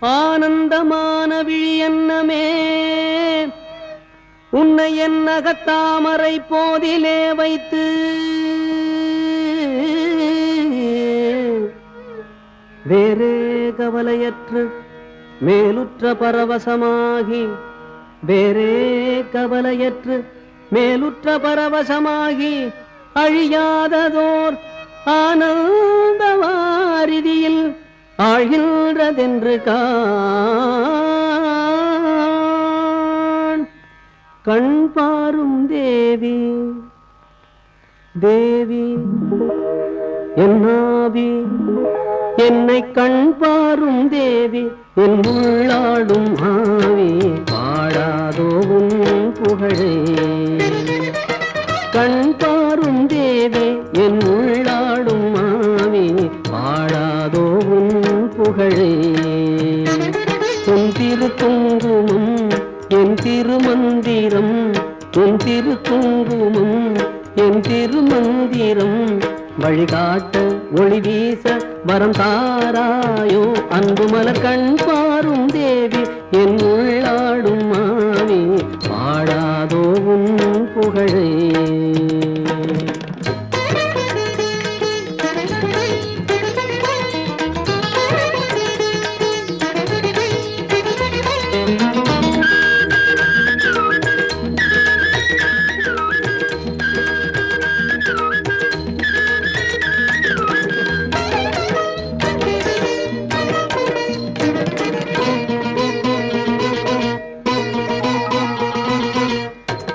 ஆனந்தமான விழி என்னமே உன்னை என் அகத்தாமரை போதிலே வைத்து வேறே கவலையற்று மேலுற்ற பரவசமாகி வேறே கவலையற்று மேலுற்ற பரவசமாகி அழியாததோர் ஆனந்த வாரிதியில் ஆழ்கின்றதென்று கண் பாரும் தேவி தேவி என்னாவி என்னை கண் பாரும் தேவி என் உள்ளாடும் ஆவி பாடாதோ உன் புகழே கண் பாரும் தேவி என் உள்ளாடும் ஆவி பாடாதோ உன் புகழே உன் திருக்குங்குமம் என் திருமந்திரம் உன் திருக்குங்குமம் என் திருமந்திரம் வழிகாட்ட ஒளி வீச வரம் தாராயோ அன்பு மலர் கண் பாரும் தேவி என் உள்ளாடும் மாவி பாடாதோ உன் புகழே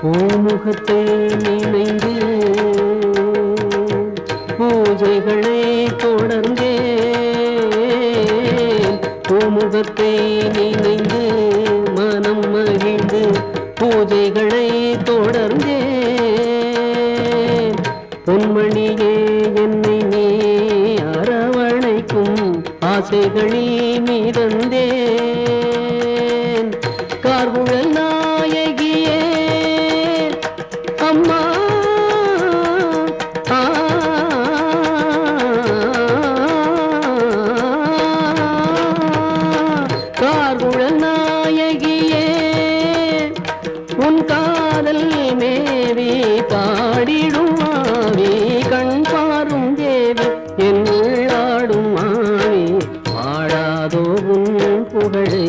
பூமுகத்தை நினைந்து பூஜைகளை தொடர்ந்தே பூமுகத்தை நினைந்து மனம் மகிழ்ந்து பூஜைகளை தொடர்ந்தே பொன்மணியே என்னை நீ அரவணைக்கும் ஆசைகளில் மீதந்தேன் கார்குழல் நாயகியே அம்மா கார்குழல் நாயகியே உன் காதல் மேவி பாடிடும் ஆவி கண் பாரும் தேவி என் உள்ளாடும் ஆவி பாடாதோ உன் புகழே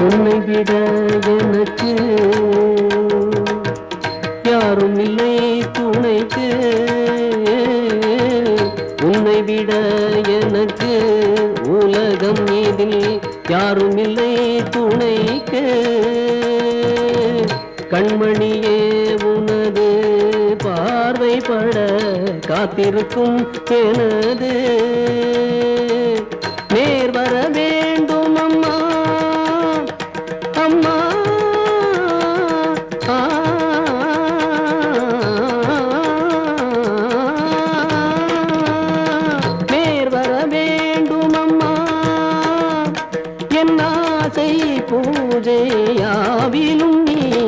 உன்னை விட எனக்கு யாரும் இல்லை துணைக்கு உன்னை விட எனக்கு உலகம் இதில் யாரும் இல்லை துணைக்கு கண்மணியே உனது பார்வைப்பட காத்திருக்கும் எனது நேர் வர வேண்டும் அம்மா அம்மா நேர் வர வேண்டும் அம்மா என் ஆசை பூஜையாவிலும் நீயே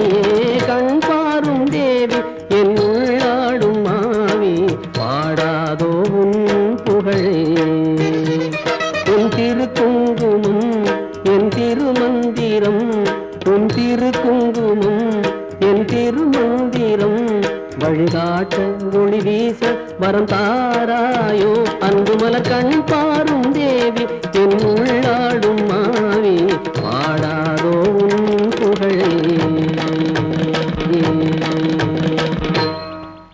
கண் பாரும் தேவி என் உள்ளாடும் மாவி பாடாதோ உன் புகழே உன் திருக்குங்குமம் என் திருமந்திரம் உன் திருக்குங்குமம் என் திருமந்திரம் வழிகாட்ட ஒளி வீச வரம் தாராயோ அன்பு மலர் கண் பாரும் தேவி என் உள்ளாடும்